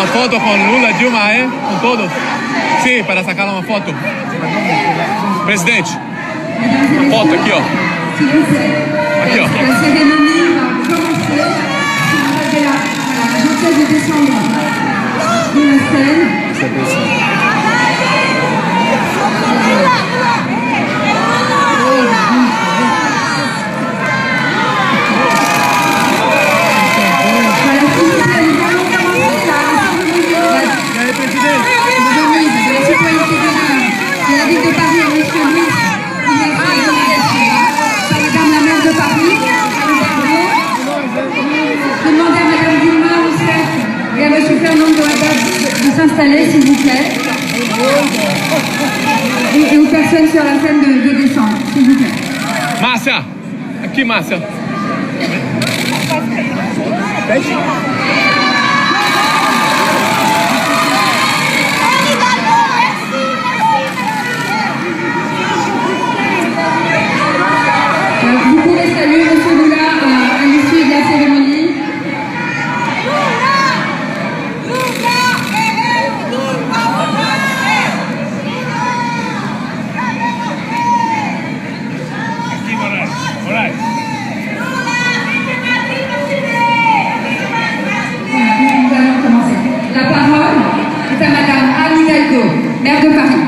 Uma foto con Lula, Dilma, con todos. Sì, para sacar uma foto. Presidente, uma foto aqui, ó. Aqui, ó. La cérémonie va commencer. Je la gentillesse de descendre de la scène. S'installer s'il vous plaît et aux personnes sur la scène de descendre s'il vous plaît. Márcia, aqui Márcia. Vous pouvez saluer monsieur Lula à l'issue de la cérémonie. La parole est à Madame Anne Hidalgo, maire de Paris.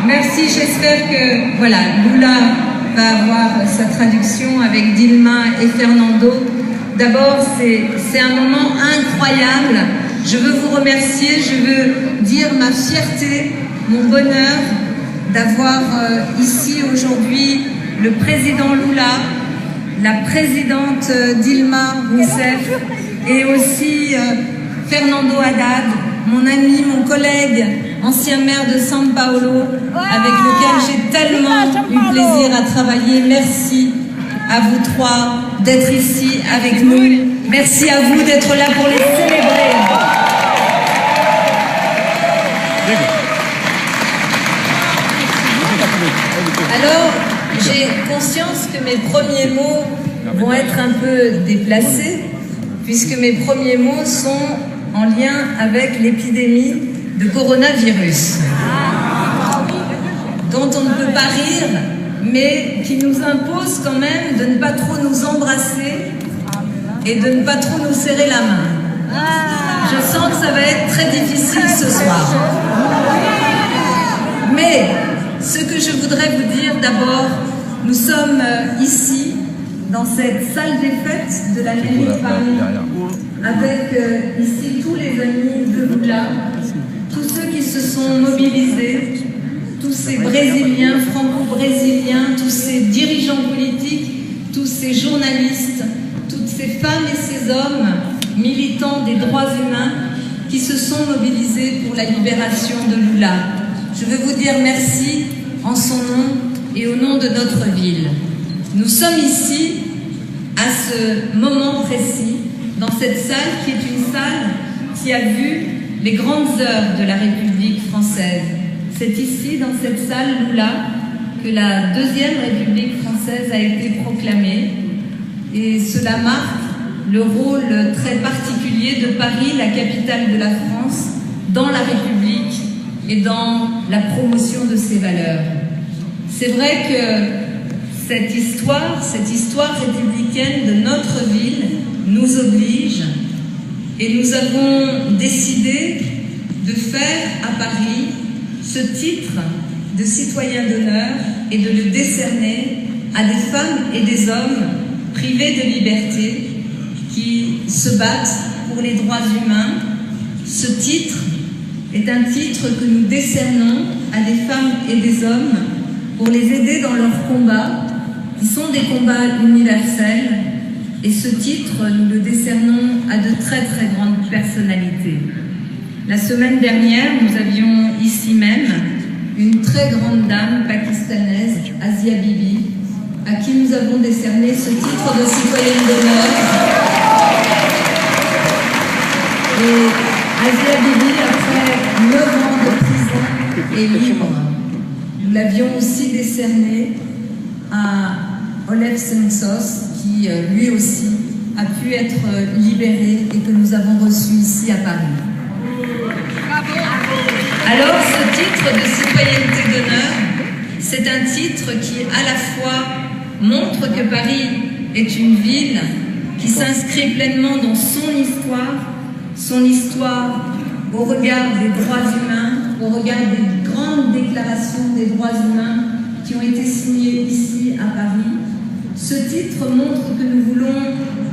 Merci, j'espère que voilà, Lula va avoir sa traduction avec Dilma et Fernando. D'abord, c'est un moment incroyable. Je veux vous remercier, je veux dire ma fierté, mon bonheur d'avoir ici aujourd'hui le président Lula, la présidente Dilma Rousseff et aussi Fernando Haddad, mon ami, mon collègue, ancien maire de São Paulo, avec lequel j'ai tellement eu plaisir à travailler. Merci à vous trois d'être ici avec nous. Merci à vous d'être là pour les célébrer. Alors, j'ai conscience que mes premiers mots vont être un peu déplacés, puisque mes premiers mots sont en lien avec l'épidémie de coronavirus, dont on ne peut pas rire, mais qui nous impose quand même de ne pas trop nous embrasser et de ne pas trop nous serrer la main. Je sens que ça va être très difficile ce soir. Mais ce que je voudrais vous dire d'abord, nous sommes ici, dans cette salle des fêtes de la mairie de Paris, avec ici tous les amis de Lula, tous ceux qui se sont mobilisés, tous ces Brésiliens, franco-brésiliens, tous ces dirigeants politiques, tous ces journalistes, toutes ces femmes et ces hommes militants des droits humains qui se sont mobilisés pour la libération de Lula. Je veux vous dire merci en son nom et au nom de notre ville. Nous sommes ici à ce moment précis, dans cette salle qui est une salle qui a vu les grandes heures de la République française. C'est ici, dans cette salle Lula, que la deuxième République française a été proclamée. Et cela marque le rôle très particulier de Paris, la capitale de la France, dans la République et dans la promotion de ses valeurs. C'est vrai que cette histoire républicaine de notre ville nous oblige et nous avons décidé de faire à Paris ce titre de citoyen d'honneur et de le décerner à des femmes et des hommes privés de liberté qui se battent pour les droits humains. Ce titre est un titre que nous décernons à des femmes et des hommes pour les aider dans leurs combats, qui sont des combats universels. Et ce titre, nous le décernons à de très très grandes personnalités. La semaine dernière, nous avions ici même une très grande dame pakistanaise, Asia Bibi, à qui nous avons décerné ce titre de citoyenne d'honneur. et libre. Nous l'avions aussi décerné à Oleg Sentsov, qui lui aussi a pu être libéré et que nous avons reçu ici à Paris. Alors, ce titre de citoyenneté d'honneur, c'est un titre qui à la fois montre que Paris est une ville qui s'inscrit pleinement dans son histoire au regard des droits humains, au regard des grandes déclarations des droits humains qui ont été signées ici à Paris. Ce titre montre que nous voulons,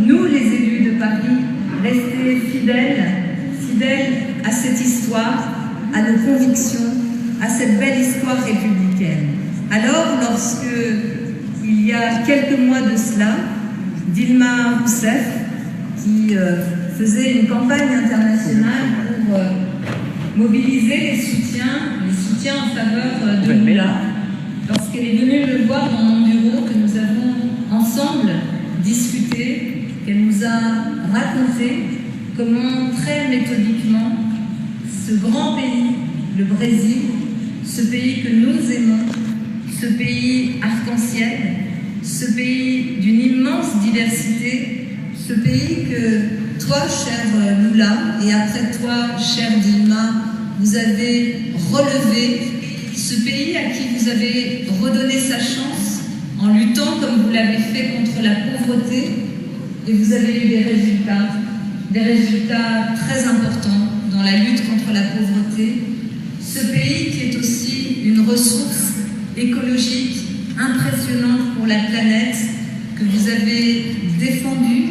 nous les élus de Paris, rester fidèles à cette histoire, à nos convictions, à cette belle histoire républicaine. Alors, lorsque, il y a quelques mois de cela, Dilma Rousseff, qui faisait une campagne internationale pour mobiliser les soutiens en faveur de Lula, lorsqu'elle est venue me voir dans mon bureau, que nous avons ensemble discuté, qu'elle nous a raconté comment très méthodiquement ce grand pays, le Brésil, ce pays que nous aimons, ce pays arc-en-ciel, ce pays d'une immense diversité, ce pays que toi, cher Lula, et après toi, cher Dilma, vous avez relevé, ce pays à qui vous avez redonné sa chance en luttant comme vous l'avez fait contre la pauvreté, et vous avez eu des résultats très importants dans la lutte contre la pauvreté. Ce pays qui est aussi une ressource écologique impressionnante pour la planète, que vous avez défendue,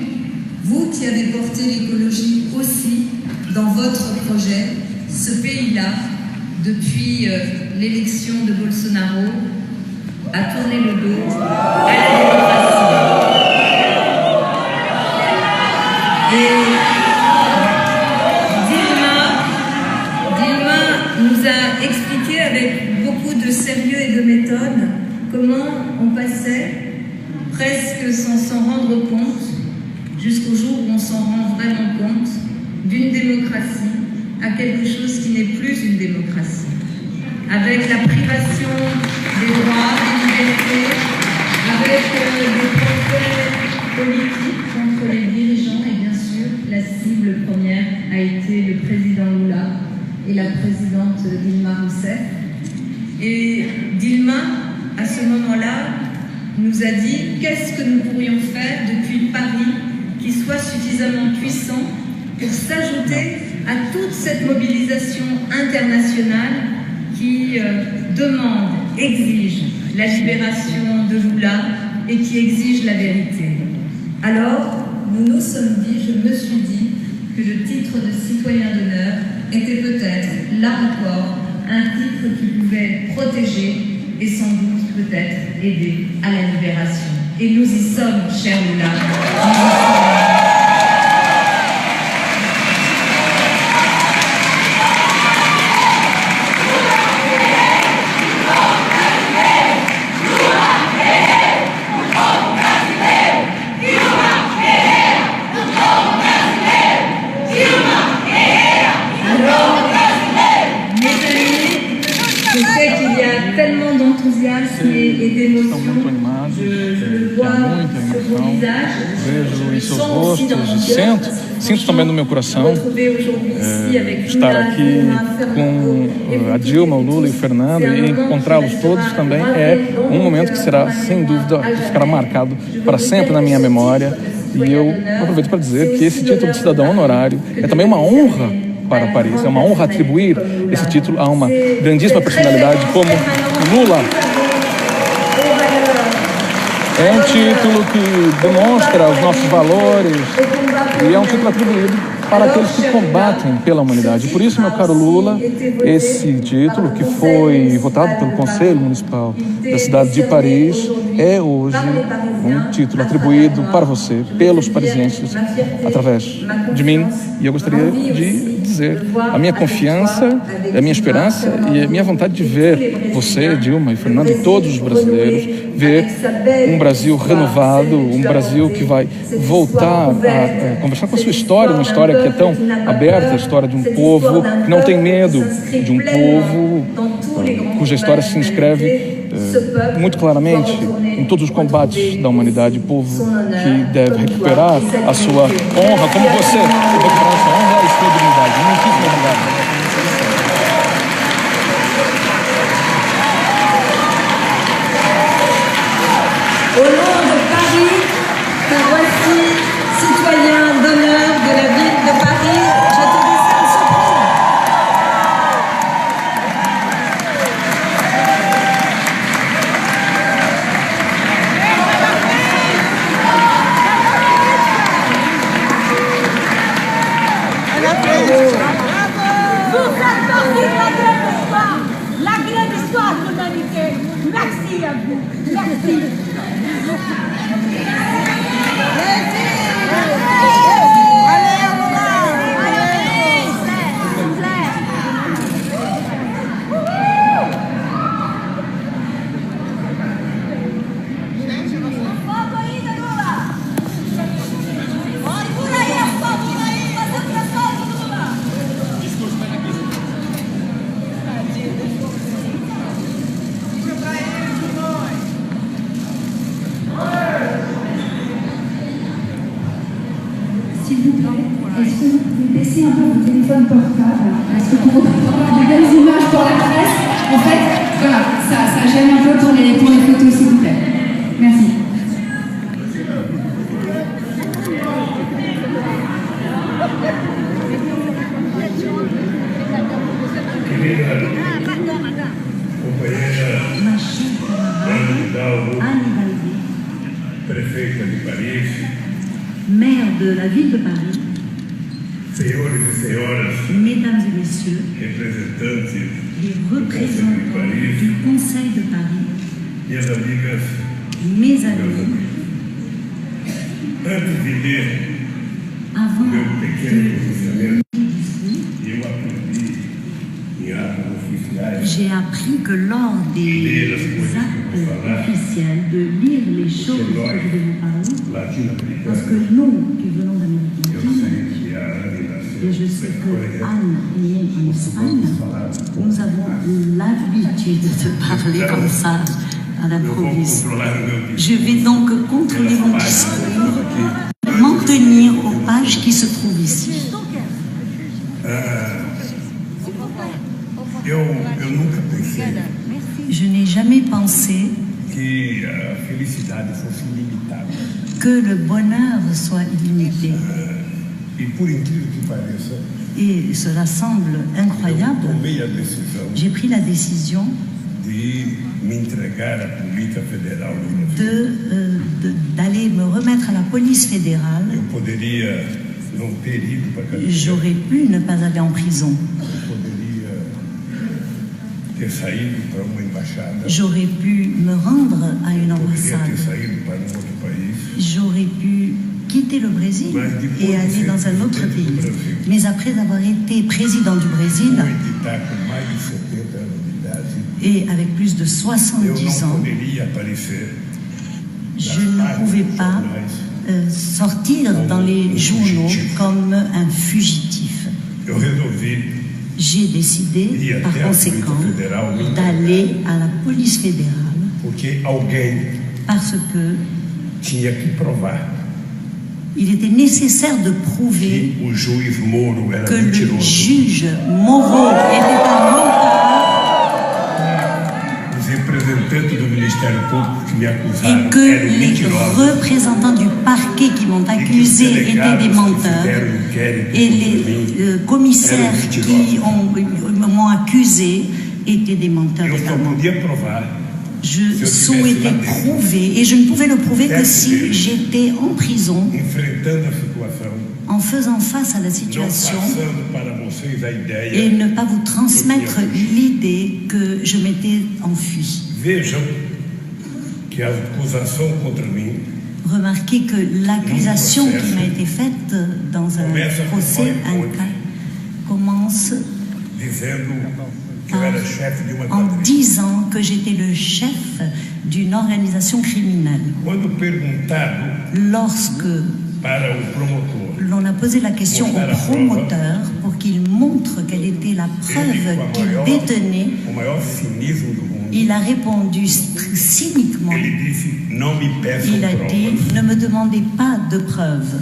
vous qui avez porté l'écologie aussi dans votre projet. Ce pays-là, depuis l'élection de Bolsonaro, a tourné le dos à la démocratie. Et Dilma nous a expliqué avec beaucoup de sérieux et de méthode comment on passait, presque sans s'en rendre compte, jusqu'au jour où on s'en rend vraiment compte, d'une démocratie à quelque chose qui n'est plus une démocratie, avec la privation des droits, des libertés, avec des procès politiques contre les dirigeants, et bien sûr, la cible première a été le président Lula et la présidente Dilma Rousseff. Et Dilma, à ce moment-là, nous a dit qu'est-ce que nous pourrions faire depuis Paris qui soit suffisamment puissant pour s'ajouter à toute cette mobilisation internationale qui demande, exige la libération de Lula et qui exige la vérité. Alors, nous nous sommes dit, je me suis dit, que le titre de citoyen d'honneur était peut-être, là encore, un titre qui pouvait protéger et sans doute peut-être aider à la libération. Et nous y sommes, cher Lula. Nous y sommes. Tellement d'enthousiasme et d'émotion, je le vois sur vos visages, vejo em seus rostos, sinto também no meu coração estar aqui com a Dilma, o Lula e o Fernando, e encontrá-los todos também é um momento que será, sem dúvida, ficará marcado para sempre na minha memória. E eu aproveito para dizer que esse título de cidadão honorário é também uma honra para Paris. É uma honra atribuir esse título a uma grandíssima personalidade como Lula. É um título que demonstra os nossos valores e é um título atribuído para aqueles que combatem pela humanidade. Por isso, meu caro Lula, esse título que foi votado pelo Conselho Municipal da cidade de Paris é hoje um título atribuído para você, pelos parisienses, através de mim. E eu gostaria de dizer a minha confiança, a minha esperança e a minha vontade de ver você, Dilma e Fernando e todos os brasileiros, ver um Brasil renovado, um Brasil que vai voltar a conversar com a sua história, uma história que é tão aberta, a história de um povo que não tem medo, de um povo cuja história se inscreve muito claramente em todos os combates da humanidade, povo que deve recuperar a sua honra, como você recuperar a sua honra e a sua dignidade. Muitíssimo obrigado. Au nom de Paris, te voici, citoyen d'honneur de la ville de Paris. Je te descends surprise. Vous faites partie de la grande histoire de l'humanité. Merci à vous. Merci. S'il vous plaît, est-ce que vous pouvez baisser un peu vos téléphones portables? Est-ce que pour avoir de belles images pour la presse, en fait, voilà, ça gêne un peu pour les photos, s'il vous plaît. Merci. Prefeita de Paris, maire de la ville de Paris, senhores e senhoras, mesdames et messieurs, representantes les représentants du Conseil de Paris, minhas amigas, mes meus amis, amigos. Antes de ler avant meu pequeno de pronunciamento, discours, eu aprendi em atos oficiais j'ai appris que lors des actes officiels, de lire les choses que je vais vous parler, parce que latino-americanos. nous qui venons d'Amérique Eu latine, sei que a Anne et je nasceu sais na que Espanha. Anne est née en Espagne, nous avons l'habitude de parler comme ça à Eu vou l'improviste. controlar o meu Je discurso vais donc contrôler mon discours, m'en tenir aux pages qui se trouvent ici. Eu nunca pensei Je n'ai jamais pensé que a felicidade fosse ilimitada. que le bonheur soit illimité. E por incrível que pareça, Et cela semble eu incroyable. tomei a decisão J'ai pris la décision de me entregar à Polícia Federal do Brasil. d'aller me remettre à la police fédérale. Eu poderia não ter ido para a cadeia. J'aurais pu ne pas aller en prison. Eu poderia ter saído para uma embaixada. J'aurais pu me rendre à une Poderia ter ambassade. saído para um outro país. J'aurais pu quitter le Brésil et aller dans un autre pays. Mais après avoir été président du Brésil Fui editar com mais de 70 anos de idade. et avec plus de Eu 70 não ans, poderia aparecer je ne pouvais pas sortir dans les journaux comme un fugitif. Eu resolvi J'ai décidé, par conséquent, d'aller à la police fédérale porque alguém parce que tinha que provar il était nécessaire de prouver que o juiz Moro era que le mentiroso. juge Moreau était un menteur Os representantes do Ministério Público que me et acusaram que eram les mentirosos. représentants du parquet qui m'ont E que os accusé étaient delegados des que menteurs fizeram o inquérito et contra les mim, commissaires qui m'ont accusé étaient des menteurs eu só également. podia provar Je souhaitais prouver, et je ne pouvais le prouver que si j'étais en prison, enfrentando a situação, en faisant face à la não situation passando para vocês a et ideia. ne pas vous transmettre l'idée que je m'étais enfui. Vejam que a acusação contra mim Remarquez que l'accusation qui m'a été faite dans un procès, un cas, commence dizendo que eu era chefe de uma en quadrilha. disant que j'étais le chef d'une organisation criminelle. Quando perguntado, Lorsque l'on a posé la question au promoteur pour qu'il montre quelle était la preuve qu'il détenait. Il a répondu cyniquement. Il a dit, ne me demandez pas de preuves.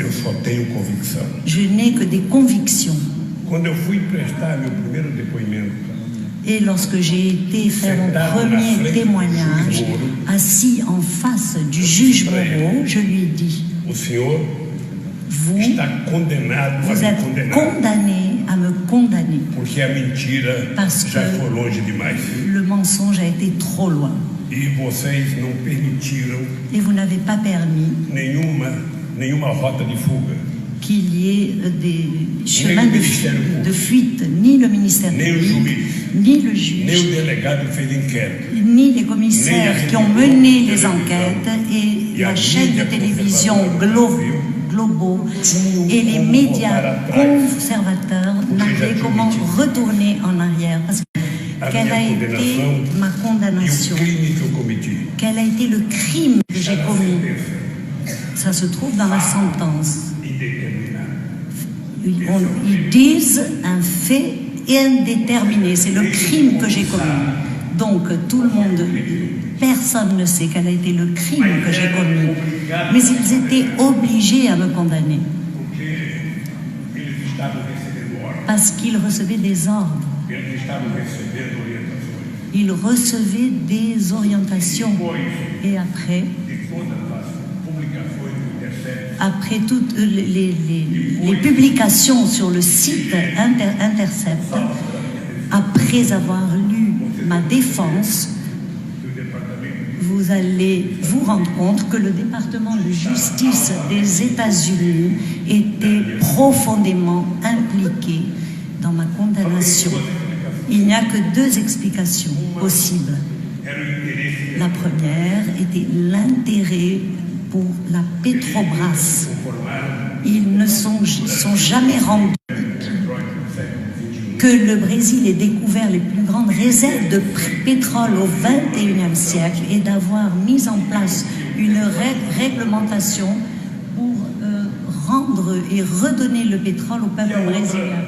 Je n'ai que des convictions. Et lorsque j'ai été faire mon premier témoignage, assis en face du juge Moreau, je lui ai dit, vous êtes condamné à me condamner parce que le mensonge a été trop loin. Et vous n'avez pas permis qu'il y ait des chemins de fuite, ni le ministère public, ni le juge, ni les commissaires qui ont mené les enquêtes, et la chaîne de télévision globaux et les médias conservateurs n'avaient comment retourner en arrière. Parce que quelle a été ma condamnation? Quel a été le crime que j'ai commis? Ça se trouve dans la sentence. Ils disent un fait indéterminé, c'est le crime que j'ai commis. Donc tout le monde, personne ne sait quel a été le crime que j'ai commis, mais ils étaient obligés à me condamner parce qu'ils recevaient des ordres, ils recevaient des orientations, et après toutes les publications sur le site Intercept, après avoir lu ma défense, vous allez vous rendre compte que le département de justice des États-Unis était profondément impliqué dans ma condamnation. Il n'y a que deux explications possibles. La première était l'intérêt pour la Petrobras. Ils ne sont jamais rendus que le Brésil ait découvert les plus grandes réserves de pétrole au XXIe siècle et d'avoir mis en place une réglementation pour rendre et redonner le pétrole au peuple brésilien.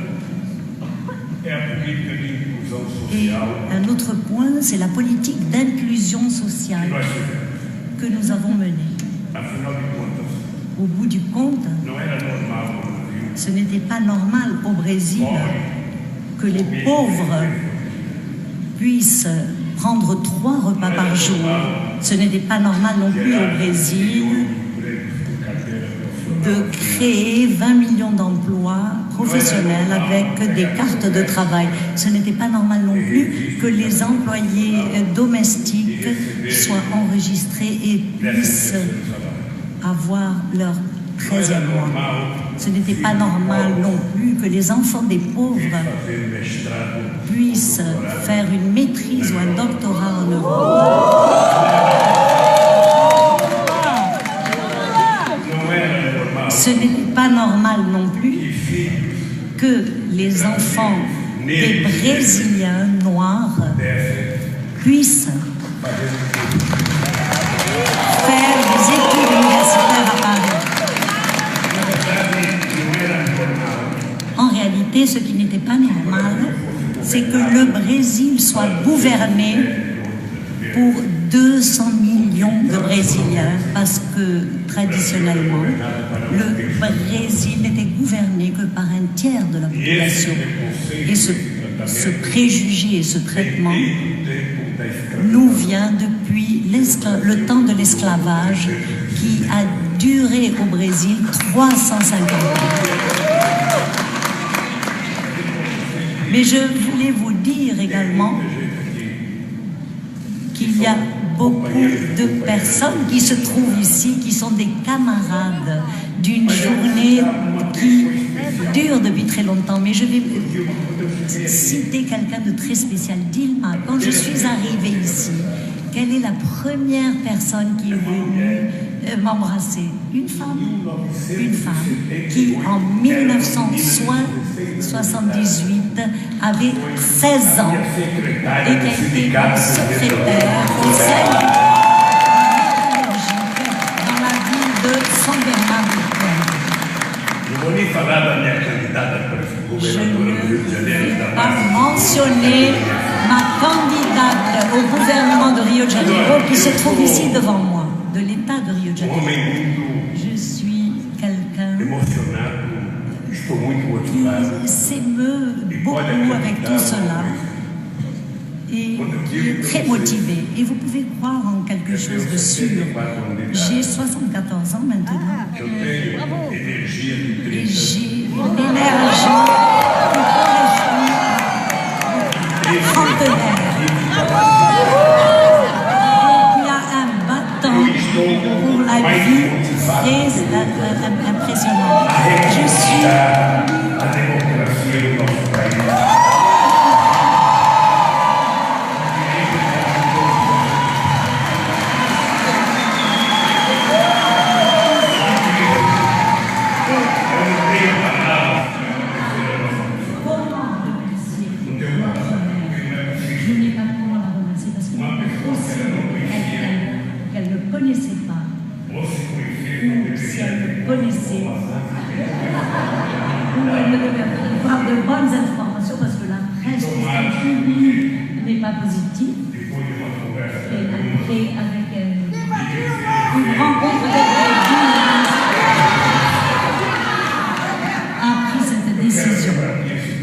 Et un autre point, c'est la politique d'inclusion sociale que nous avons menée. Au bout du compte, ce n'était pas normal au Brésil que les pauvres puissent prendre 3 repas par jour. Ce n'était pas normal non plus au Brésil de créer 20 millions d'emplois professionnels avec des cartes de travail. Ce n'était pas normal non plus que les employés domestiques soient enregistrés et puissent avoir leur 13e mois. Ce n'était pas normal non plus que les enfants des pauvres puissent faire une maîtrise ou un doctorat en Europe. Ce n'était pas normal non plus que les enfants des Brésiliens noirs puissent faire des études universitaires à Paris. En réalité, ce qui n'était pas normal, c'est que le Brésil soit gouverné pour 200 millions de Brésiliens, parce que traditionnellement, le Brésil n'était gouverné que par un tiers de la population. Et ce préjugé et ce traitement nous vient depuis le temps de l'esclavage qui a duré au Brésil 350 ans. Mais je voulais vous dire également qu'il y a beaucoup de personnes qui se trouvent ici, qui sont des camarades d'une journée qui dure depuis très longtemps. Mais je vais citer quelqu'un de très spécial. Dilma, quand je suis arrivée ici, quelle est la première personne qui est venue m'embrasser? Une femme qui en 1978 avait 16 ans et qui a été secrétaire au sein dans la ville de San Bernardino. Je ne vais pas mentionner ma candidate au gouvernement de Rio de Janeiro qui se trouve ici devant moi, de l'État de Rio de Janeiro. Je suis quelqu'un qui s'émeut beaucoup avec tout cela et qui est très motivé. Et vous pouvez croire en quelque chose de sûr. J'ai 74 ans maintenant et j'ai une énergie trentenaire. Il y a un battant pour la vie très impressionnant. Je suis... de bonnes informations parce que la presse n'est pas positive. Et après, avec une rencontre a pris cette décision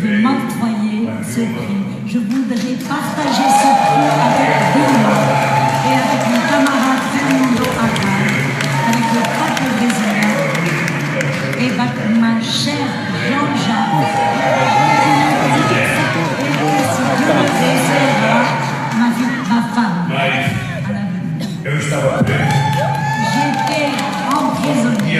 de m'octroyer ce prix. Je voudrais partager ce prix avec vous et avec mon camarade Fernando Haddad, avec le peuple brésilien et avec ma chère Jean-Jacques. Ma femme. J'étais emprisonnée.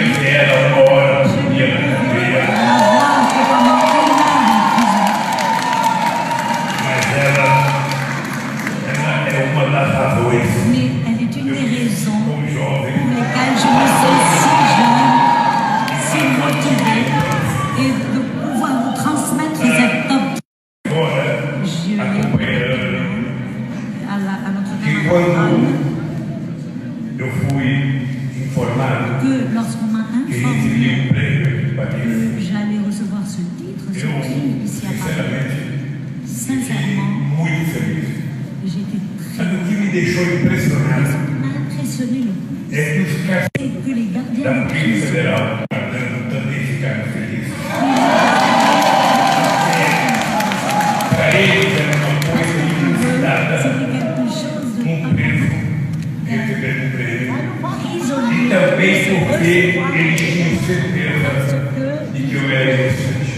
Mais elle est une des raisons pour lesquelles je me sens si jeune, si motivée, et de pouvoir vous transmettre cette top. Je l'ai à notre camarade que lorsqu'on m'a informé que j'allais recevoir ce titre, ce prix ici à Paris, sincèrement, j'étais très Ce qui m'a impressionné le plus, c'est que les gardiens de prison c'était quelque chose de prisonnier. E também porque eles tinham certeza de que eu era inocente.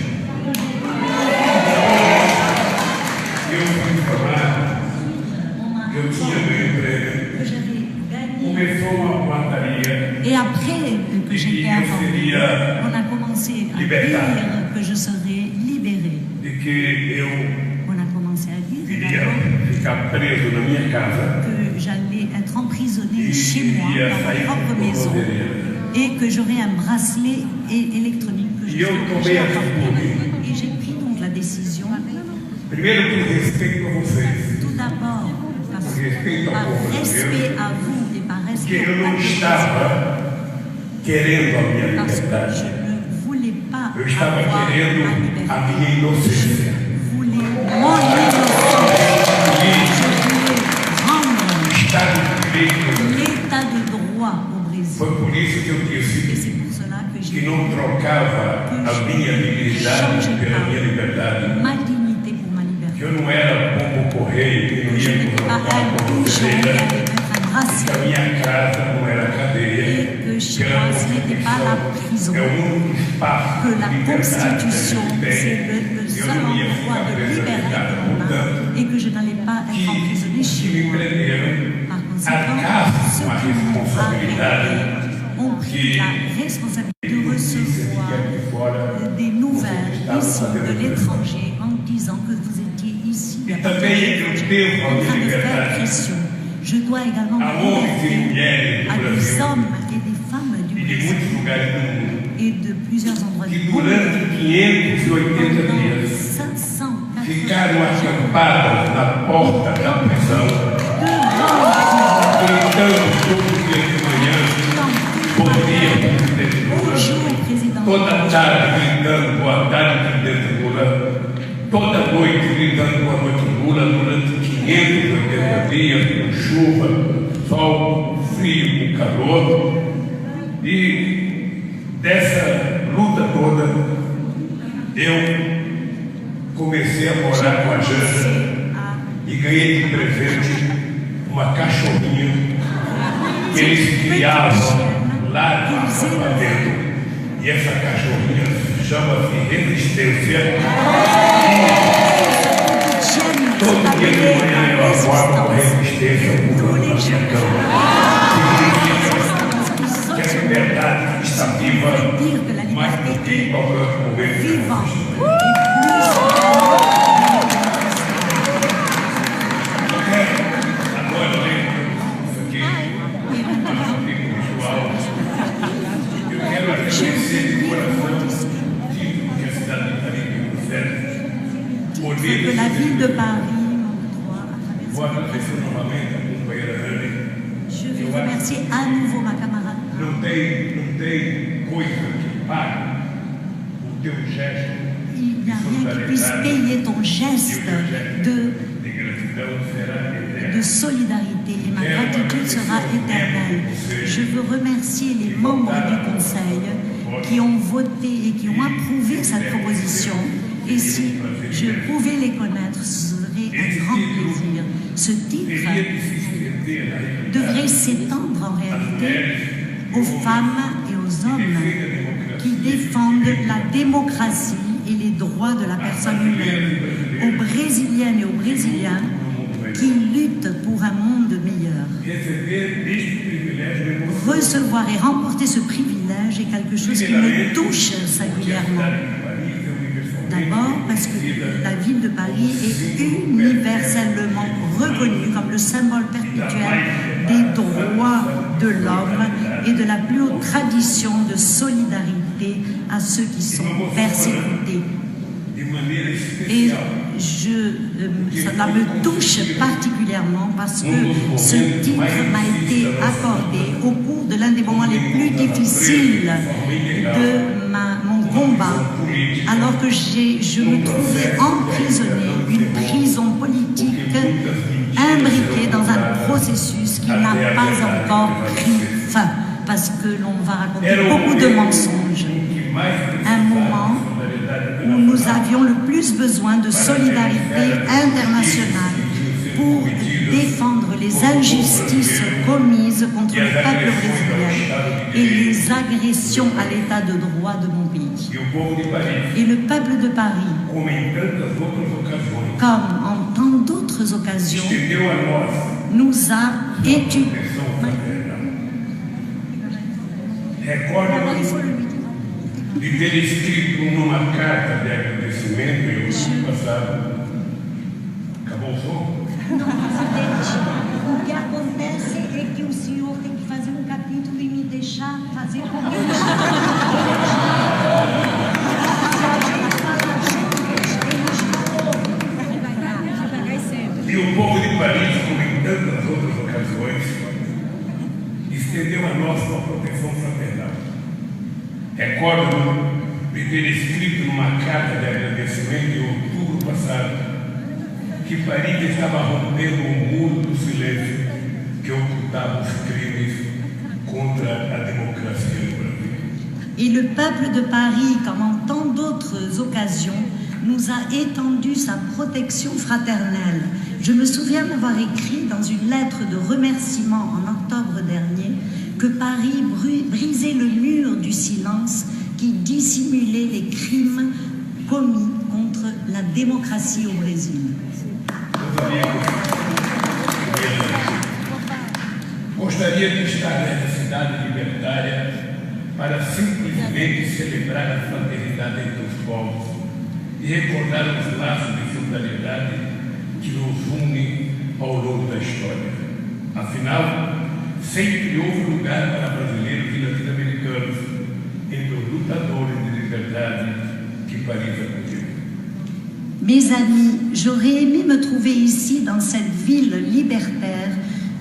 Eu fui informado que eu tinha meu emprego. Começou uma boataria. Et après que j'étais informé, on a commencé à dire que je serais libéré. De que eu On a commencé à dire iria ficar preso na minha casa. que j'allais être emprisonné chez moi, dans ma propre maison, et que j'aurais un bracelet électronique que je serais et j'ai pris donc la décision. Primeiro por respeito a vocês. Tout d'abord, par respect à vous et par Que respect eu à não estava querendo a minha parce que liberdade. je ne voulais pas Eu estava avoir querendo ma a liberté. minha inocência. Je voulais mon innocence. Je voulais rendre Estado de direito. l'état de droit au Brésil. Foi por isso que eu Et disse c'est pour cela que que j'ai não trocava a minha dignidade pela minha liberdade. ma dignité pour ma liberté. Que eu não era pombo correio, que não Je ia n'étais pas colocar un uma bouchon qui correia, allait mettre un que a bracelet minha casa não era cadeia, et que chez que moi a ce n'était pas la prison. Constituição é o único espaço Que de la liberdade que a Constitution, gente c'est tem. le Eu seul não ia endroit ficar de preso liberté em casa, qu'on a portanto, et que je n'allais pas être emprisonné que chez me moi. prenderam Par conséquent, arcasse ceux com a qui m'ont responsabilidade arrêté ont pris la responsabilité de recevoir aqui fora. des nouvelles ici de l'étranger en disant que vous étiez ici E também eu devo a en train minha de faire liberdade pression. Je dois également a ma homens e liberté mulheres à do des Brasil hommes et des femmes du e de Brésil muitos lugares do mundo et de plusieurs endroits que du monde. durante 580 Pendant dias 580 ficaram acampadas na porta da prisão, devant gritando todo dia de manhã, bom dia, presidente Lula, Bonjour, président. toda tarde 580 dias, com chuva, sol, frio, com calor. E dessa luta toda, eu comecei a morar com a Janja e ganhei de presente uma cachorrinha que eles criavam lá no acampamento. E essa cachorrinha chama-se Resistência. Todo dia de manhã eu acordo com Resistência pulando na minha cama. Significa que a liberdade está viva mais do que qualquer outro momento. Que la ville de Paris Je vais remercier à nouveau ma camarade. Il n'y a rien qui puisse payer ton geste de solidarité et ma gratitude sera éternelle. Je veux remercier les membres du Conseil qui ont voté et qui ont approuvé cette proposition. Et si je pouvais les connaître, ce serait un grand plaisir. Ce titre devrait s'étendre en réalité aux femmes et aux hommes qui défendent la démocratie et les droits de la personne humaine, aux Brésiliennes et aux Brésiliens qui luttent pour un monde meilleur. Recevoir et remporter ce privilège est quelque chose qui me touche singulièrement. D'abord parce que la ville de Paris est universellement reconnue comme le symbole perpétuel des droits de l'homme et de la plus haute tradition de solidarité à ceux qui sont persécutés. Et cela me touche particulièrement parce que ce titre m'a été accordé au cours de l'un des moments les plus difficiles de mon combat, alors que je me trouvais emprisonnée, une prison politique imbriquée dans un processus qui n'a pas encore pris fin, parce que l'on va raconter beaucoup de mensonges. Un moment où nous avions le plus besoin de solidarité internationale pour défendre les injustices commises contre le peuple brésilien et les agressions à l'état de droit de mon pays. Et le peuple de Paris, comme en tant d'autres occasions, nous a étudié. De ter escrito numa carta de agradecimento em outubro passado. Acabou o som? O que acontece é que o senhor tem que fazer um capítulo e me deixar fazer E o povo de Paris, como em tantas outras ocasiões, estendeu a nós uma proteção fraternal. Recordo-me de ter escrito numa carta de agradecimento em outubro passado que Paris estava rompendo o muro do silêncio que ocultava os crimes contre la démocratie du Brésil. Et le peuple de Paris, comme en tant d'autres occasions, nous a étendu sa protection fraternelle. Je me souviens d'avoir écrit dans une lettre de remerciement en octobre dernier que Paris brisait le mur du silence qui dissimulait les crimes commis contre la démocratie au Brésil. Gostaria de estar nessa cidade libertária para simplesmente celebrar a fraternidade entre os povos e recordar os laços de solidariedade que nos unem ao longo da história. Afinal, sempre houve lugar para brasileiros e latino-americanos entre os lutadores de liberdade que Paris acolheu. Mes amis, j'aurais aimé me trouver ici, dans cette ville libertaire,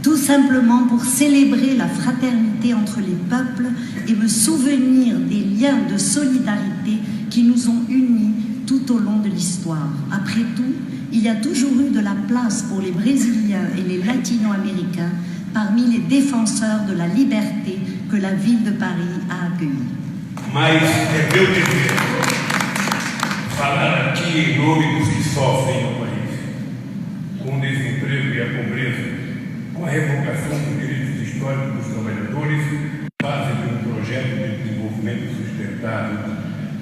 tout simplement pour célébrer la fraternité entre les peuples et me souvenir des liens de solidarité qui nous ont unis tout au long de l'histoire. Après tout, il y a toujours eu de la place pour les Brésiliens et les Latino-Américains parmi les défenseurs de la liberté que la ville de Paris a accueillis. Mas é meu dever falar aqui em nome dos que sofrem no país, com o desemprego e a pobreza, com a revogação dos direitos históricos dos trabalhadores, base de um projeto de desenvolvimento sustentável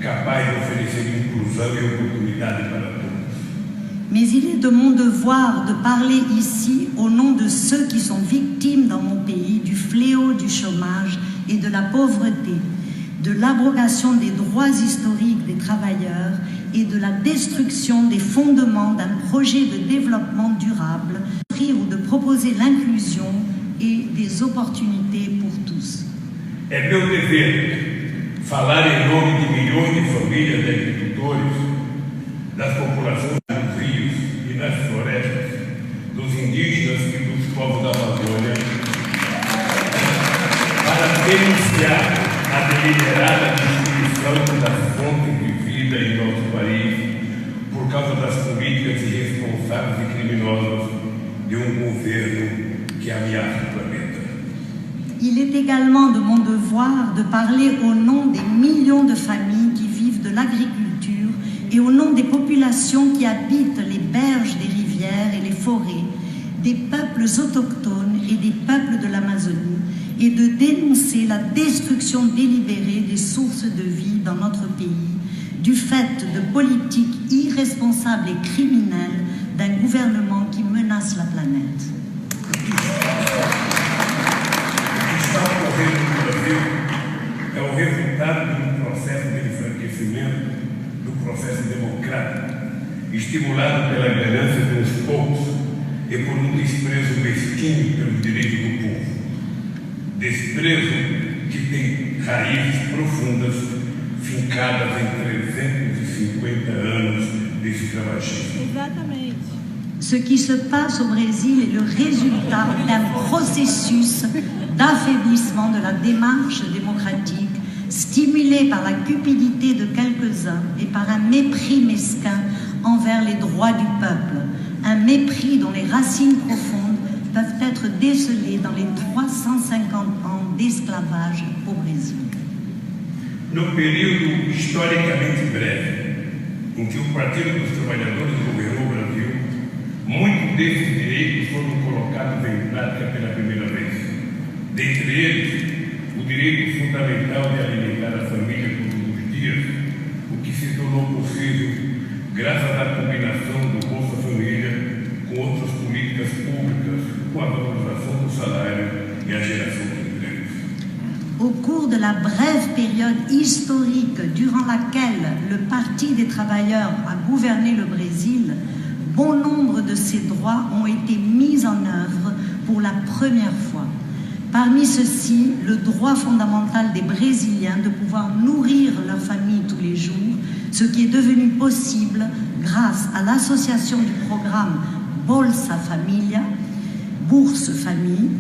capaz de oferecer inclusão e oportunidade para todos. Mais il est de mon devoir de parler ici au nom de ceux qui sont victimes dans mon pays du fléau du chômage et de la pauvreté, de l'abrogation des droits historiques des travailleurs et de la destruction des fondements d'un projet de développement durable, ou de proposer l'inclusion et des opportunités pour tous. É meu dever falar em nome de milhões de famílias de agricultores, das populações dos rios e nas florestas, dos indígenas e dos povos da Amazônia, para denunciar a deliberada destruição das fontes de vida em nosso país por causa das políticas irresponsáveis e criminosas de um governo que ameaça o planeta. Il est également de mon devoir de parler au nom des millions de familles qui vivent de l'agriculture et au nom des populations qui habitent les berges des rivières et les forêts, des peuples autochtones et des peuples de l'Amazonie, et de dénoncer la destruction délibérée des sources de vie dans notre pays, du fait de politiques irresponsables et criminelles d'un gouvernement qui menace la planète. O que está ocorrendo no Brasil é o resultado de um processo de enfraquecimento do processo democrático, estimulado pela ganância de uns poucos e por um desprezo mesquinho pelos direitos do povo. Desprezo que tem raízes profundas, fincadas em 350 anos de escravagismo. Exatamente. Ce qui se passe au Brésil est le résultat d'un processus d'affaiblissement de la démarche démocratique, stimulé par la cupidité de quelques-uns et par un mépris mesquin envers les droits du peuple, un mépris dont les racines profondes peuvent être décelées dans les 350 ans d'esclavage au Brésil. No período historicamente breve em que o Partido dos Trabalhadores governou o Brasil, muitos desses direitos foram colocados em prática pela primeira vez. Dentre eles, o direito fundamental de alimentar a família todos os dias, o que se tornou possível graças à combinação do Bolsa Família com outras políticas públicas, com a valorização do salário e a geração de empregos. Au cours de la brève période historique durant laquelle le Parti des travailleurs a gouverné le Brésil, bon nombre de ces droits ont été mis en œuvre pour la première fois. Parmi ceux-ci, le droit fondamental des Brésiliens de pouvoir nourrir leur famille tous les jours, ce qui est devenu possible grâce à l'association du programme Bolsa Família, Bourse Famille,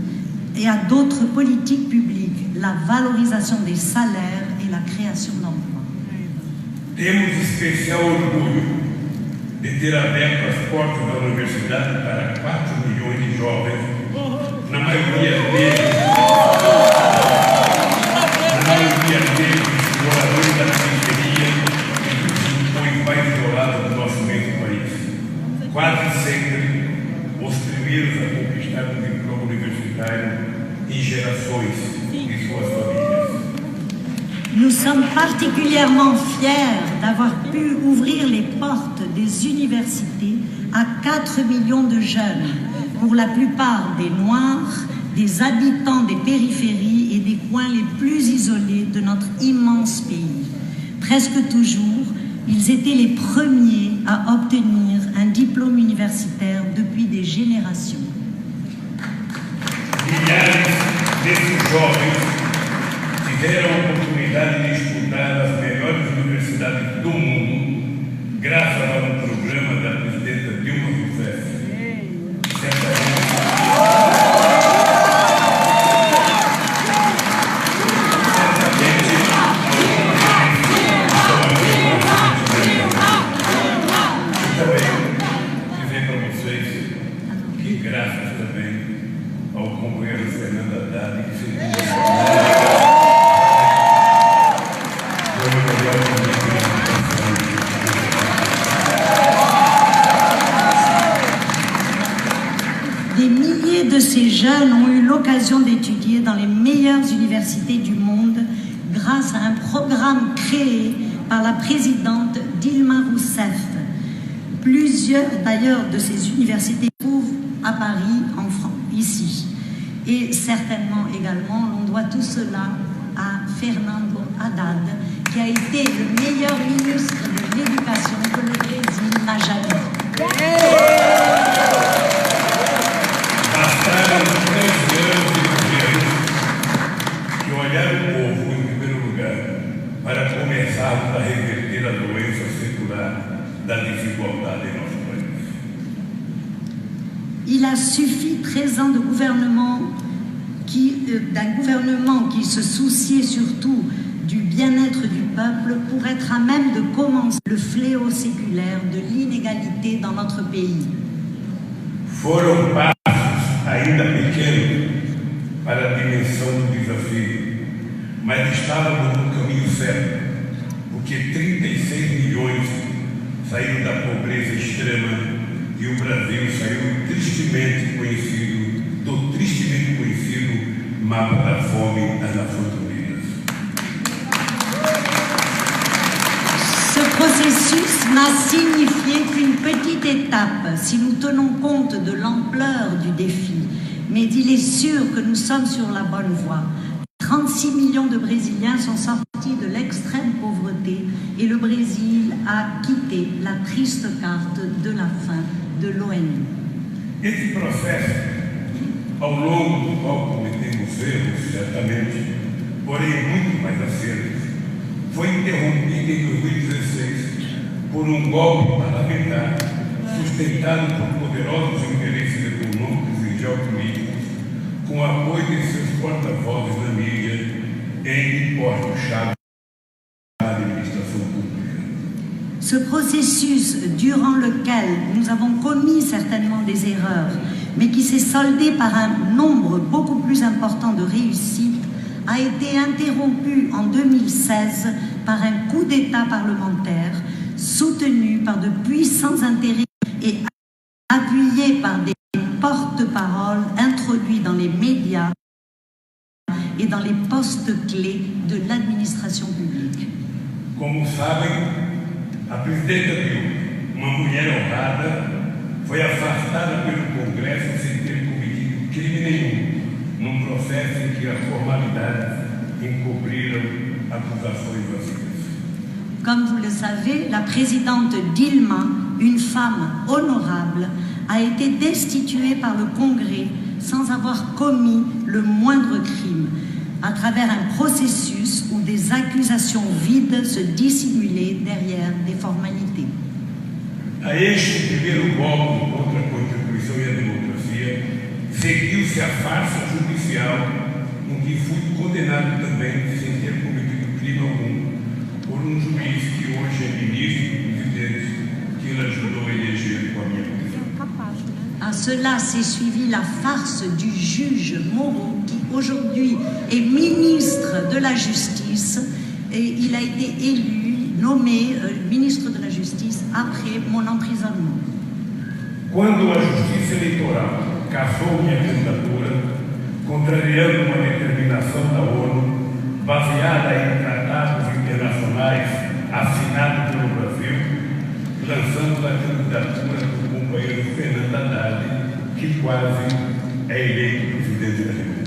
et à d'autres politiques publiques, la valorisation des salaires et la création d'emplois. Temos especial orgulho de ter aberto as portas da universidade para 4 milhões de jovens, na maioria deles moradores da periferia e dos rincões mais isolados do nosso mesmo país. Quase sempre os primeiros a conquistar um diploma universitário em gerações de suas famílias. Nous sommes particulièrement fiers d'avoir pu ouvrir les portes des universités à 4 millions de jeunes, pour la plupart des Noirs, des habitants des périphéries et des coins les plus isolés de notre immense pays. Presque toujours, ils étaient les premiers à obtenir un diplôme universitaire depuis des générations. Milhares desses jovens tiveram a oportunidade de estudar nas melhores universidades do mundo, graças a um programa da presidenta Dilma Rousseff. jeunes ont eu l'occasion d'étudier dans les meilleures universités du monde grâce à un programme créé par la présidente Dilma Rousseff. Plusieurs d'ailleurs de ces universités se trouvent à Paris, en France, ici. Et certainement également, on doit tout cela à Fernando Haddad, qui a été le meilleur ministre de l'éducation que le Brésil n'a jamais eu. Passaram 13 anos de governo que olharam o povo em primeiro lugar para começarmos a reverter a doença secular da desigualdade em nosso país. Il a suffi 13 ans de gouvernement d'un gouvernement qui se souciait surtout du bien-être du peuple pour être à même de commencer le fléau séculaire de l'inégalité dans notre pays. Foram passos ainda pequenos para a dimensão do desafio, mas estávamos no caminho certo, porque 36 milhões saíram da pobreza extrema e o Brasil saiu tristemente conhecido do tristemente conhecido mapa da fome das Nações Unidas. Ce processus n'a signifié qu'une petite étape si nous tenons compte de l'ampleur du défi, mais il est sûr que nous sommes sur la bonne voie. 36 millions de Brésiliens sont sortis de l'extrême pauvreté et le Brésil a quitté la triste carte de la fin de l'ONU. Esse processo, ao longo do qual cometemos erros, certamente, porém muito mais acertos, foi interrompido em 2016 por golpe parlamentar sustentado por poderosos interesses econômicos e geopolíticos, com o apoio de seus porta-vozes na mídia em postos-chave da administração pública. Ce processus durant lequel nous avons commis certainement des erreurs, mais qui s'est soldé par un nombre beaucoup plus important de réussites, a été interrompu en 2016 par un coup d'État parlementaire soutenu par de puissants intérêts et appuyé par des porte-paroles introduits dans les médias et dans les postes clés de l'administration publique. Como sabem, a presidenta Dilma, uma mulher honrada, foi afastada pelo Congresso sem ter cometido crime nenhum, num processo em que as formalidades encobriram acusações vazias. Comme vous le savez, la présidente Dilma, une femme honorable, a été destituée par le Congrès sans avoir commis le moindre crime, à travers un processus où des accusations vides se dissimulaient derrière des formalités. A este primeiro golpe contra a Constituição e a democracia, seguiu-se a farsa judicial em que fui condenado também sem ter cometido crime algum por juiz que hoje é ministro e presidente que ele ajudou a eleger com a minha prisão. À cela s'est suivi la farce du juge Moro qui aujourd'hui est ministre de la Justice et il a été élu, nommé ministre de la Justice après mon emprisonnement. Quando a Justiça Eleitoral cassou minha candidatura, contrariando uma determinação da ONU baseada em tratados internacionais assinados pelo Brasil, lançamos a candidatura do companheiro Fernando Haddad, que quase é eleito presidente da República.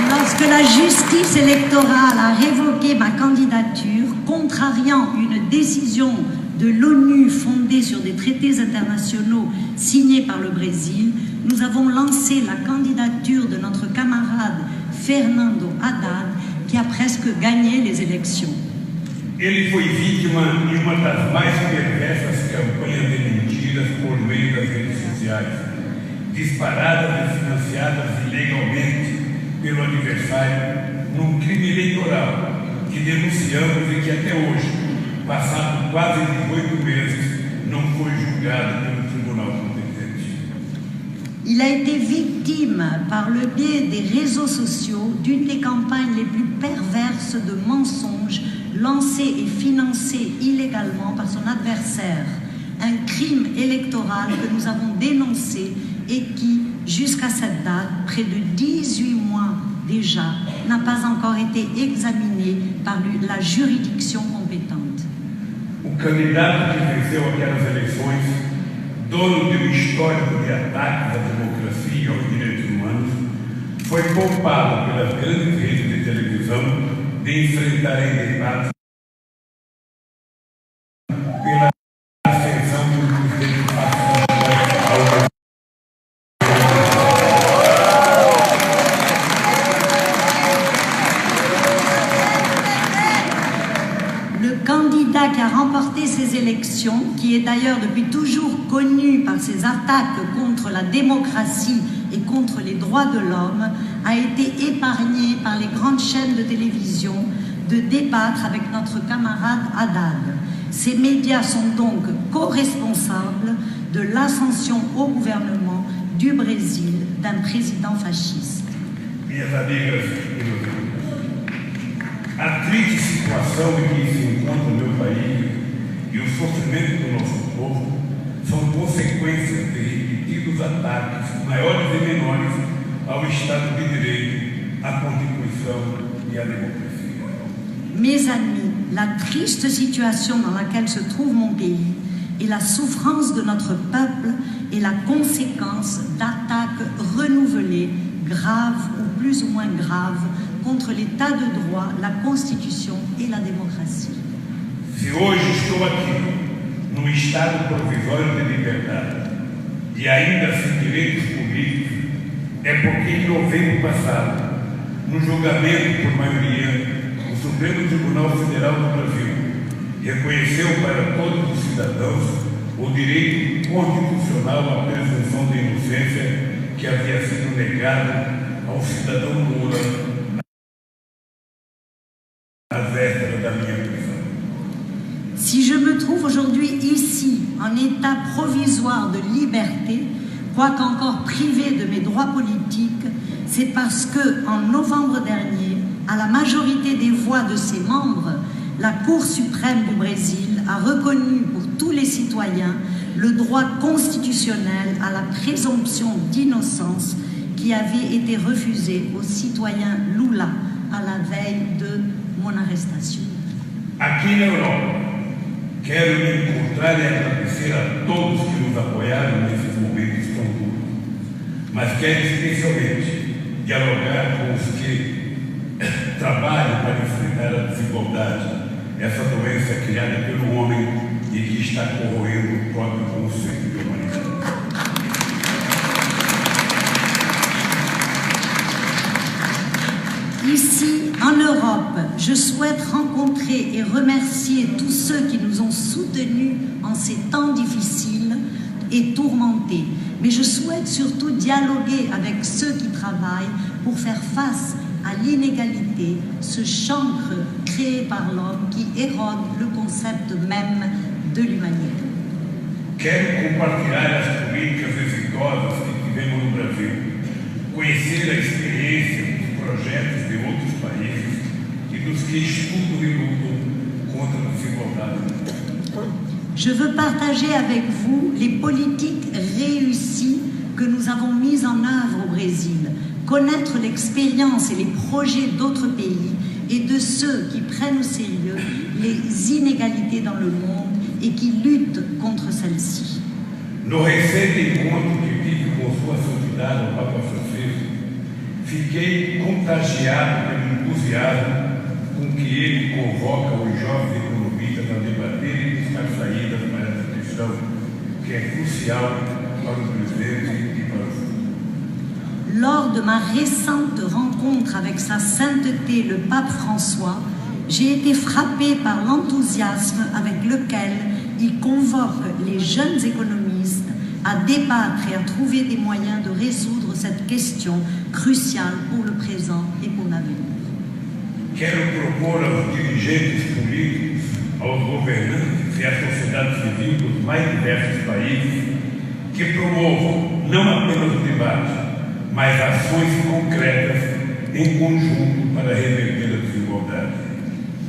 Lorsque la justice électorale a révoqué ma candidature, contrariant une décision de l'ONU fondée sur des traités internationaux signés par le Brésil, nous avons lancé la candidature de notre camarade Fernando Haddad, qui a presque gagné les élections. Ele foi vítima de uma das mais perversas campanhas de mentiras por meio das redes sociais, disparadas e financiadas ilegalmente pelo adversário num crime eleitoral que denunciamos e que até hoje, passado quase 18 meses, não foi julgado pelo Tribunal competente. Il a été victime, par le biais des réseaux sociaux, d'une des campagnes les plus perverses de mensonges lancées et financées illégalement par son adversaire, un électorale que nous avons dénoncée et qui, jusqu'à cette date, près de 18 mois déjà, n'a pas encore été examinée par la juridiction compétente. O candidato que venceu aquelas eleições, dono de um histórico de ataques à democracia e aos direitos humanos, foi poupado pelas grandes redes de televisão de enfrentar em debates pela ascensão do presidente ao Le candidat qui a remporté ces élections, qui est d'ailleurs depuis toujours connu par ses attaques contre la démocratie et contre les droits de l'homme, a été épargné par les grandes chaînes de télévision de débattre avec notre camarade Haddad. Ces médias sont donc co-responsables de l'ascension au gouvernement du Brésil d'un président fasciste. Minhas amigas e meus amigos, a triste situação em que se encontra o meu país e o sofrimento do nosso povo são consequências de repetidos ataques, maiores e menores, ao Estado de Direito, à Constituição e à democracia. Mes amis, la triste situation dans laquelle se trouve mon pays et la souffrance de notre peuple est la conséquence d'attaques renouvelées, graves ou plus ou moins graves, contre l'état de droit, la Constitution et la démocratie. Se hoje estou aqui, num estado provisório de liberdade e ainda sem direitos políticos, é porque em novembro passado, no julgamento por maioria, o Supremo Tribunal Federal do Brasil reconheceu para todos os cidadãos o direito constitucional à presunção de inocência que havia sido negado ao cidadão Lula à véspera da minha prisão. Si je me trouve aujourd'hui ici, en état provisoire de liberté, quoique encore privé de mes droits politiques, c'est parce que, en novembre dernier, à la majorité des voix de ses membres, la Cour suprême du Brésil a reconnu pour tous les citoyens le droit constitutionnel à la présomption d'innocence qui avait été refusé au citoyen Lula à la veille de mon arrestation. Aqui na Europa, quero me encontrar e agradecer a todos que nos apoiaram nesses momentos tão duros, mas quero especialmente dialogar com os que trabalham para enfrentar a desigualdade, essa doença criada pelo homem e que está corroendo o próprio conceito de humanidade. Ici, en Europe, je souhaite rencontrer et remercier tous ceux qui nous ont soutenus en ces temps difficiles et tourmentés. Mais je souhaite surtout dialoguer avec ceux qui travaillent pour faire face à l'inégalité, ce chancre créé par l'homme qui érode le concept même de l'humanité. Quero compartilhar as políticas exitosas que tivemos no Brasil, conhecer a experiência dos projetos de outros países e dos que estudam e lutam contra a desigualdade. Je veux partager avec vous les politiques réussies que nous avons mises en œuvre au Brésil, connaître l'expérience et les projets d'autres pays et de ceux qui prennent au sérieux les inégalités dans le monde et qui luttent contre celles-ci. No recente encontro que tive com Sua Santidade, o Papa Francisco, fiquei contagiado pelo entusiasmo com que ele convoca os jovens economistas a debater e buscar saídas para essa questão, que é crucial para o presente e para o futuro. Lors de ma récente rencontre avec sa sainteté, le pape François, j'ai été frappée par l'enthousiasme avec lequel il convoque les jeunes économistes à débattre et à trouver des moyens de résoudre cette question cruciale pour le présent et pour l'avenir. Quero propor aos dirigentes políticos, aos governantes e à sociedade civil dos mais diversos países que promovam não apenas o debate, mas ações concretas em conjunto para reverter a desigualdade.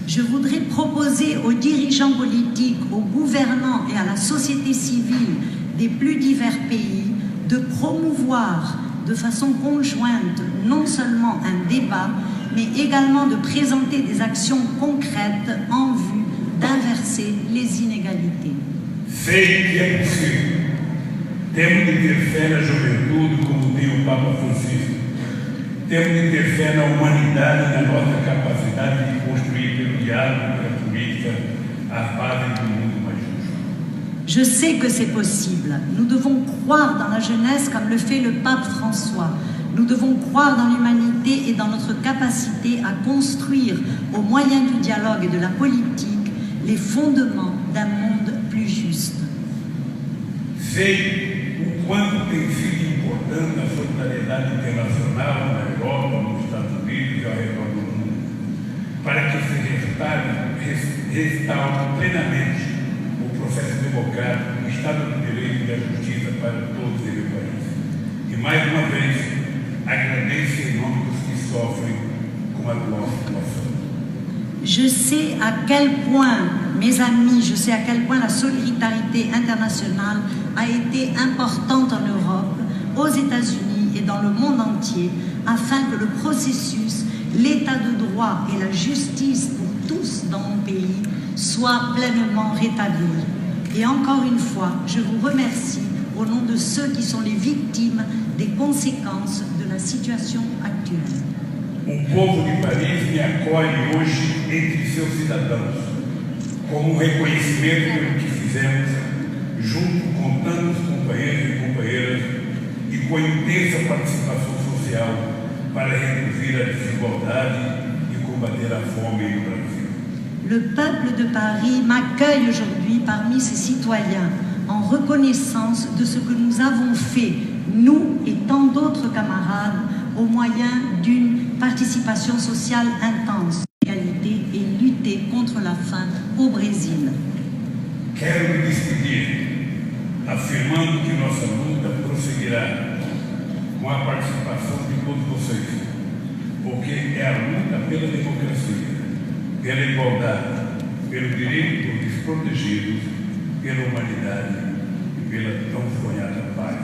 Je voudrais proposer aux dirigeants politiques, aux gouvernants et à la société civile des plus divers pays de promouvoir de façon conjointe non seulement un débat, mais également de présenter des actions concrètes en vue d'inverser les inégalités. Sei que é possível. Temos de ter fé na juventude, como tem o Papa Francisco. Temos de ter fé na humanidade e na nossa capacidade de construir pelo diálogo, pela política, a paz do mundo mais justo. Je sais que c'est possible. Nous devons croire dans la jeunesse comme le fait le pape François. Nous devons croire dans l'humanité et dans notre capacité à construire, au moyen du dialogue et de la politique, les fondements d'un monde plus juste. Sei o quanto tem sido importante a solidariedade internacional na Europa, nos Estados Unidos e ao redor do mundo, para que se restaure plenamente o processo democrático, o Estado de Direito e a justiça para todos e o país. E mais uma vez, agradeço em nome dos que sofrem com a atual situação. Je sais à quel point, mes amis, je sais à quel point la solidarité internationale a été importante en Europe, aux États-Unis et dans le monde entier, afin que le processus, l'état de droit et la justice pour tous dans mon pays soient pleinement rétablis. Et encore une fois, je vous remercie au nom de ceux qui sont les victimes des conséquences de la situation actuelle. O povo de Paris me acolhe hoje entre seus cidadãos, como um reconhecimento pelo que fizemos, junto com tantos companheiros e companheiras, e com a intensa participação social para reduzir a desigualdade e combater a fome no Brasil. Le peuple de Paris m'accueille aujourd'hui parmi ses citoyens en reconnaissance de ce que nous avons fait, nous et tant d'autres camarades, au moyen d'une participation sociale intense, égalité et lutter contre la faim au Brésil. Quero me despedir, afirmando que nossa luta prosseguirá com a participação de todos vocês, porque é a luta pela democracia, pela igualdade, pelo direito dos desprotegidos, pela humanidade e pela tão sonhada paz.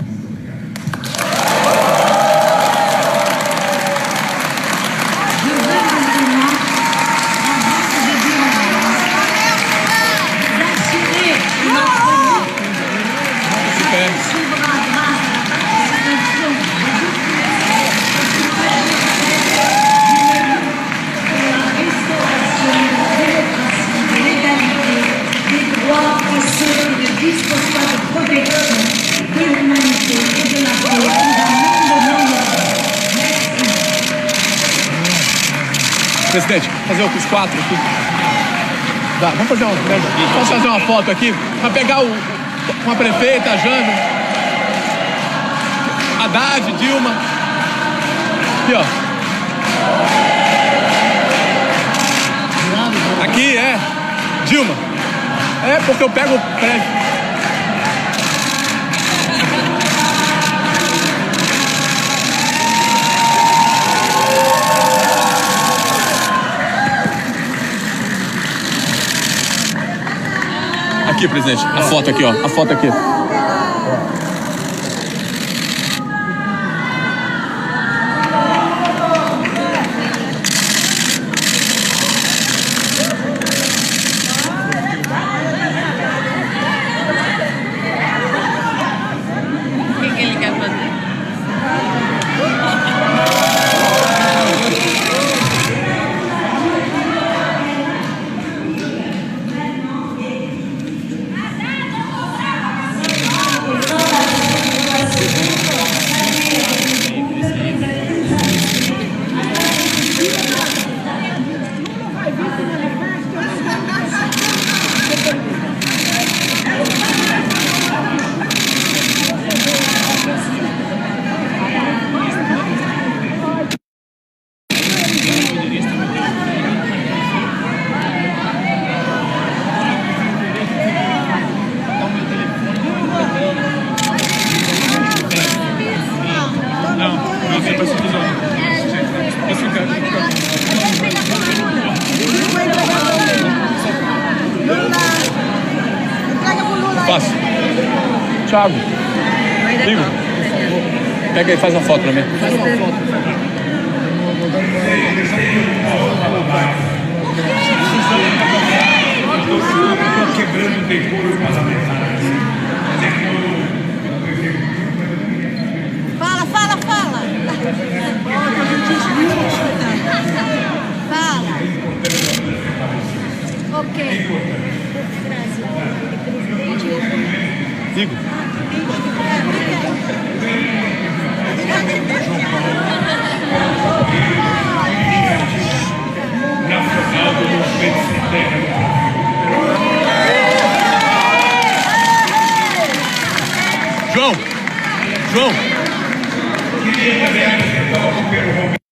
Muito obrigado. Presidente, fazer os quatro aqui. Dá, vamos fazer uma foto aqui para pegar com a prefeita, a Jana, Haddad, Dilma. Aqui, ó. Aqui é Dilma. É porque eu pego o prédio. Aqui, presidente, a foto aqui, ó, a foto aqui. O que ele quer fazer? Thiago, Igor, pega aí e faz uma foto pra mim. Faz uma foto. Estou quebrando o decoro parlamentar. Fala. Fala. Ok. Igor. Nacional do Movimento Sem Terra. João. Queria também apresentar o primeiro Romero.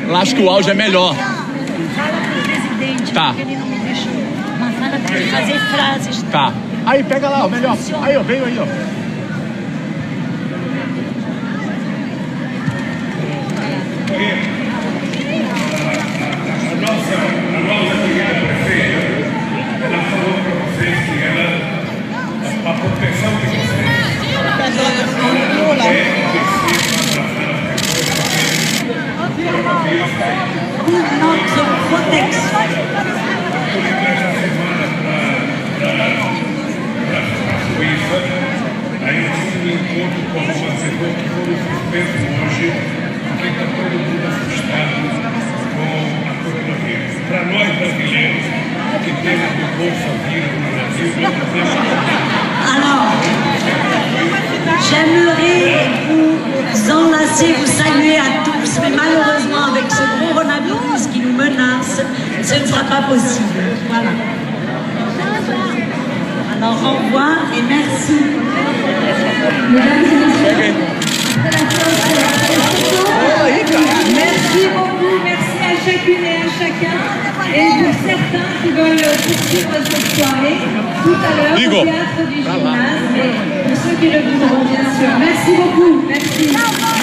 Lá acho que o áudio é melhor. Fala pro presidente, Tá. porque ele não me deixou. Mas fala pra ele fazer frases. Tá. Aí, pega lá, o melhor. Aí, ó, veio aí, ó. A nossa querida prefeita, ela falou para vocês que a proteção de vocês Notre protection. Aí eu tive um encontro com o vencedor que foram suspensos hoje, porque está todo mundo assustado com a coronavírus. Para nós brasileiros que temos o Bolsa Vírus no Brasil, não podemos. Alors, j'aimerais vous enlacer, vous saluer à tous, mais malheureusement avec ce coronavirus qui nous menace, ce ne sera pas possible. Voilà. Alors au revoir et merci. Mesdames et messieurs, merci beaucoup, merci à chacune et à chacun. Et pour certains qui veulent poursuivre cette soirée, tout à l'heure au théâtre du gymnase, mais pour ceux qui le voudront, bien sûr. Merci beaucoup, merci.